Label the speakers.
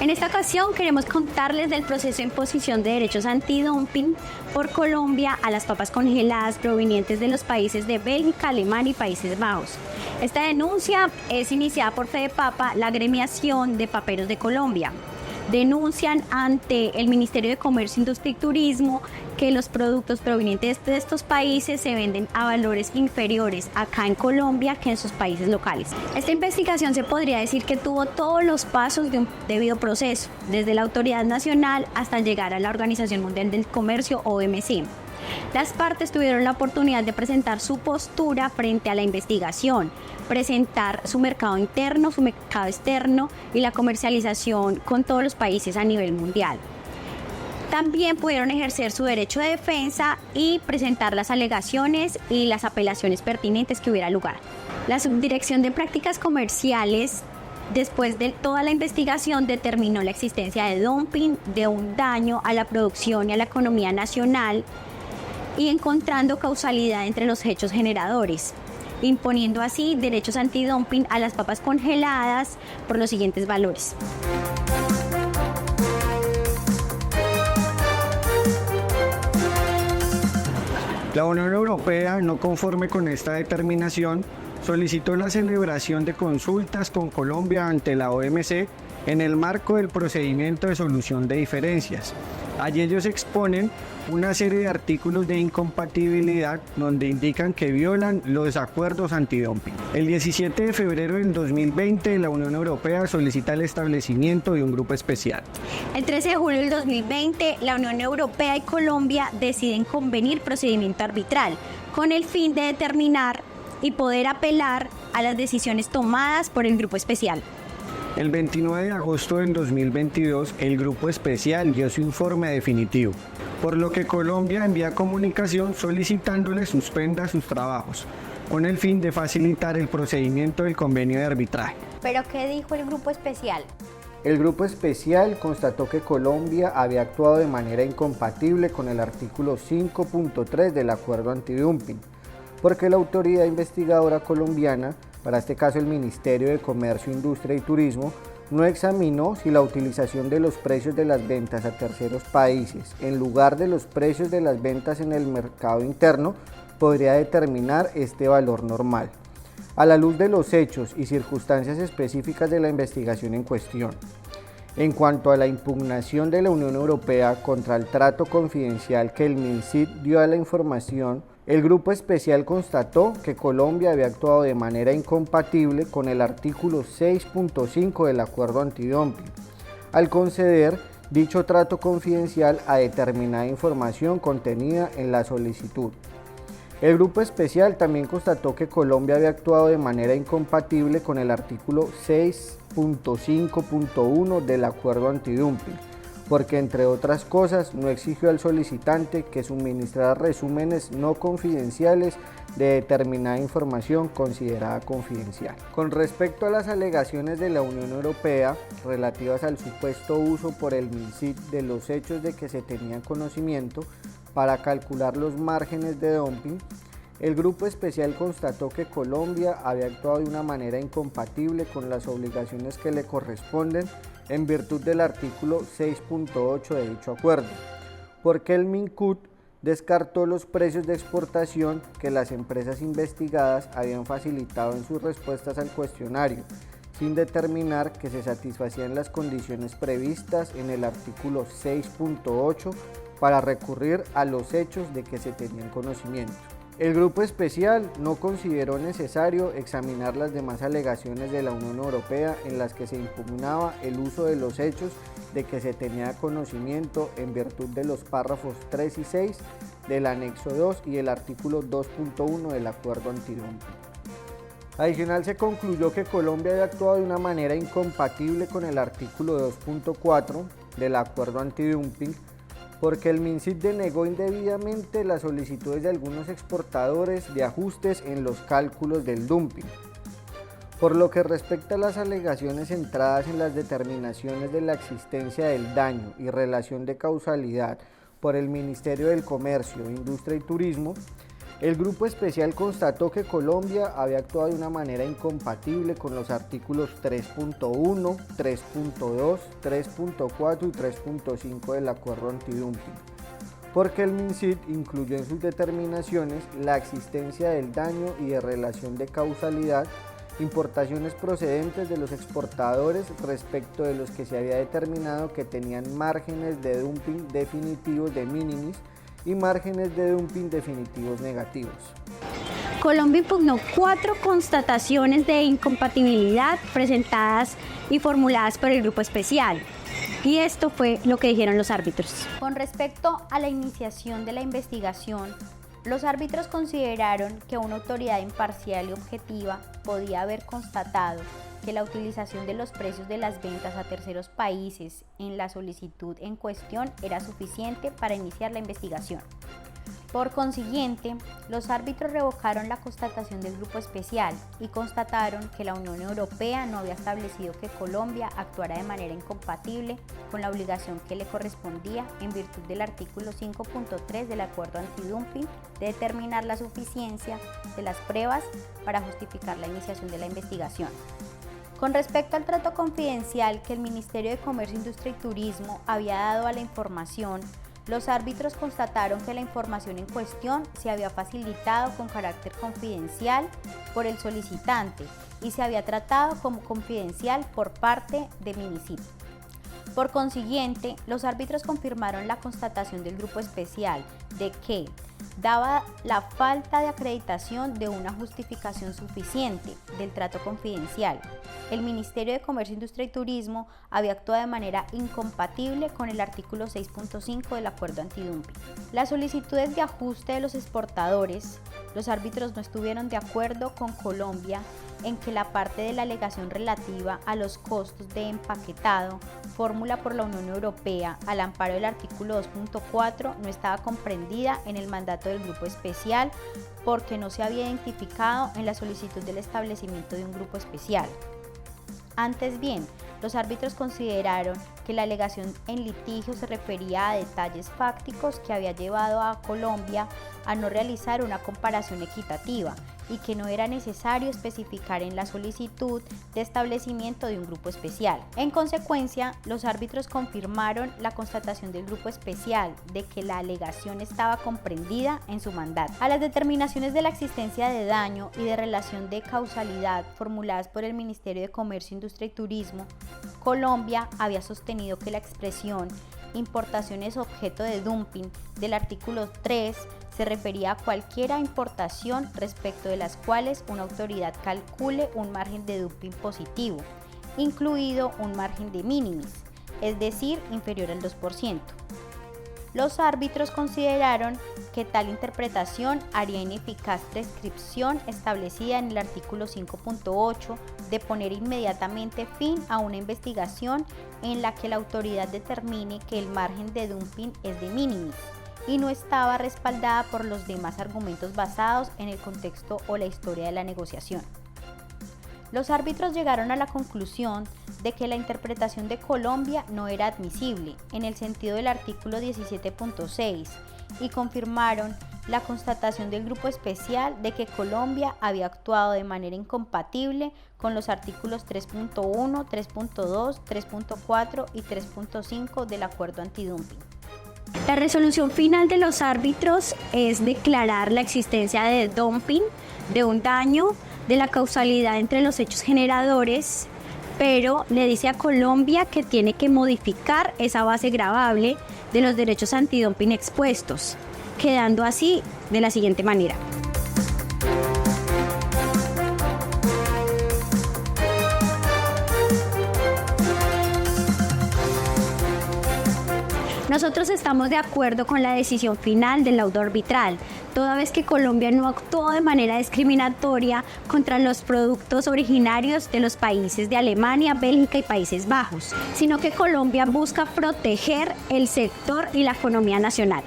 Speaker 1: En esta ocasión queremos contarles del proceso de imposición de derechos antidumping por Colombia a las papas congeladas provenientes de los países de Bélgica, Alemania y Países Bajos. Esta denuncia es iniciada por Fedepapa, la agremiación de paperos de Colombia. Denuncian ante el Ministerio de Comercio, Industria y Turismo que los productos provenientes de estos países se venden a valores inferiores acá en Colombia que en sus países locales. Esta investigación se podría decir que tuvo todos los pasos de un debido proceso, desde la autoridad nacional hasta llegar a la Organización Mundial del Comercio, OMC. Las partes tuvieron la oportunidad de presentar su postura frente a la investigación, presentar su mercado interno, su mercado externo y la comercialización con todos los países a nivel mundial. También pudieron ejercer su derecho de defensa y presentar las alegaciones y las apelaciones pertinentes que hubiera lugar. La Subdirección de Prácticas Comerciales, después de toda la investigación, determinó la existencia de dumping, de un daño a la producción y a la economía nacional, y encontrando causalidad entre los hechos generadores, imponiendo así derechos antidumping a las papas congeladas por los siguientes valores.
Speaker 2: La Unión Europea, no conforme con esta determinación, solicitó la celebración de consultas con Colombia ante la OMC en el marco del procedimiento de solución de diferencias. Allí ellos exponen una serie de artículos de incompatibilidad donde indican que violan los acuerdos antidumping. El 17 de febrero del 2020, la Unión Europea solicita el establecimiento de un grupo especial.
Speaker 1: El 13 de julio del 2020, la Unión Europea y Colombia deciden convenir procedimiento arbitral con el fin de determinar y poder apelar a las decisiones tomadas por el grupo especial.
Speaker 2: El 29 de agosto del 2022, el grupo especial dio su informe definitivo, por lo que Colombia envía comunicación solicitándole suspenda sus trabajos, con el fin de facilitar el procedimiento del convenio de arbitraje.
Speaker 1: ¿Pero qué dijo el grupo especial?
Speaker 3: El grupo especial constató que Colombia había actuado de manera incompatible con el artículo 5.3 del acuerdo antidumping, porque la autoridad investigadora colombiana, para este caso el Ministerio de Comercio, Industria y Turismo, no examinó si la utilización de los precios de las ventas a terceros países en lugar de los precios de las ventas en el mercado interno podría determinar este valor normal, a la luz de los hechos y circunstancias específicas de la investigación en cuestión. En cuanto a la impugnación de la Unión Europea contra el trato confidencial que el MinSit dio a la información, el grupo especial constató que Colombia había actuado de manera incompatible con el artículo 6.5 del acuerdo antidumping, al conceder dicho trato confidencial a determinada información contenida en la solicitud. El grupo especial también constató que Colombia había actuado de manera incompatible con el artículo 6.5.1 del acuerdo antidumping, porque entre otras cosas no exigió al solicitante que suministrara resúmenes no confidenciales de determinada información considerada confidencial. Con respecto a las alegaciones de la Unión Europea relativas al supuesto uso por el MinSit de los hechos de que se tenía conocimiento para calcular los márgenes de dumping, el grupo especial constató que Colombia había actuado de una manera incompatible con las obligaciones que le corresponden en virtud del artículo 6.8 de dicho acuerdo, porque el MinCut descartó los precios de exportación que las empresas investigadas habían facilitado en sus respuestas al cuestionario, sin determinar que se satisfacían las condiciones previstas en el artículo 6.8 para recurrir a los hechos de que se tenían conocimiento. El grupo especial no consideró necesario examinar las demás alegaciones de la Unión Europea en las que se impugnaba el uso de los hechos de que se tenía conocimiento en virtud de los párrafos 3 y 6 del anexo 2 y el artículo 2.1 del acuerdo antidumping. Adicional, se concluyó que Colombia había actuado de una manera incompatible con el artículo 2.4 del acuerdo antidumping, porque el MinSit denegó indebidamente las solicitudes de algunos exportadores de ajustes en los cálculos del dumping. Por lo que respecta a las alegaciones centradas en las determinaciones de la existencia del daño y relación de causalidad por el Ministerio del Comercio, Industria y Turismo, El grupo especial constató que Colombia había actuado de una manera incompatible con los artículos 3.1, 3.2, 3.4 y 3.5 del Acuerdo Antidumping, porque el MINCIT incluyó en sus determinaciones la existencia del daño y de relación de causalidad, importaciones procedentes de los exportadores respecto de los que se había determinado que tenían márgenes de dumping definitivos de minimis y márgenes de dumping definitivos negativos.
Speaker 1: Colombia impugnó 4 constataciones de incompatibilidad presentadas y formuladas por el grupo especial. Y esto fue lo que dijeron los árbitros.
Speaker 4: Con respecto a la iniciación de la investigación, los árbitros consideraron que una autoridad imparcial y objetiva podía haber constatado que la utilización de los precios de las ventas a terceros países en la solicitud en cuestión era suficiente para iniciar la investigación. Por consiguiente, los árbitros revocaron la constatación del grupo especial y constataron que la Unión Europea no había establecido que Colombia actuara de manera incompatible con la obligación que le correspondía en virtud del artículo 5.3 del Acuerdo Antidumping de determinar la suficiencia de las pruebas para justificar la iniciación de la investigación. Con respecto al trato confidencial que el Ministerio de Comercio, Industria y Turismo había dado a la información, los árbitros constataron que la información en cuestión se había facilitado con carácter confidencial por el solicitante y se había tratado como confidencial por parte de MINCIT. Por consiguiente, los árbitros confirmaron la constatación del grupo especial de que, dada la falta de acreditación de una justificación suficiente del trato confidencial, el Ministerio de Comercio, Industria y Turismo había actuado de manera incompatible con el artículo 6.5 del Acuerdo Antidumping. Las solicitudes de ajuste de los exportadores, los árbitros no estuvieron de acuerdo con Colombia en que la parte de la alegación relativa a los costos de empaquetado, fórmula por la Unión Europea al amparo del artículo 2.4, no estaba comprendida en el mandato del grupo especial porque no se había identificado en la solicitud del establecimiento de un grupo especial. Antes bien, los árbitros consideraron que la alegación en litigio se refería a detalles fácticos que había llevado a Colombia a no realizar una comparación equitativa y que no era necesario especificar en la solicitud de establecimiento de un grupo especial. En consecuencia, los árbitros confirmaron la constatación del grupo especial de que la alegación estaba comprendida en su mandato. A las determinaciones de la existencia de daño y de relación de causalidad formuladas por el Ministerio de Comercio, Industria y Turismo, Colombia había sostenido que la expresión importaciones objeto de dumping del artículo 3 se refería a cualquier importación respecto de las cuales una autoridad calcule un margen de dumping positivo, incluido un margen de minimis, es decir, inferior al 2%. Los árbitros consideraron que tal interpretación haría ineficaz prescripción establecida en el artículo 5.8 de poner inmediatamente fin a una investigación en la que la autoridad determine que el margen de dumping es de minimis y no estaba respaldada por los demás argumentos basados en el contexto o la historia de la negociación. Los árbitros llegaron a la conclusión de que la interpretación de Colombia no era admisible en el sentido del artículo 17.6 y confirmaron la constatación del grupo especial de que Colombia había actuado de manera incompatible con los artículos 3.1, 3.2, 3.4 y 3.5 del Acuerdo Antidumping.
Speaker 1: La resolución final de los árbitros es declarar la existencia de dumping, de un daño, de la causalidad entre los hechos generadores, pero le dice a Colombia que tiene que modificar esa base gravable de los derechos antidumping expuestos, quedando así de la siguiente manera. Nosotros estamos de acuerdo con la decisión final del laudo arbitral, toda vez que Colombia no actuó de manera discriminatoria contra los productos originarios de los países de Alemania, Bélgica y Países Bajos, sino que Colombia busca proteger el sector y la economía nacional.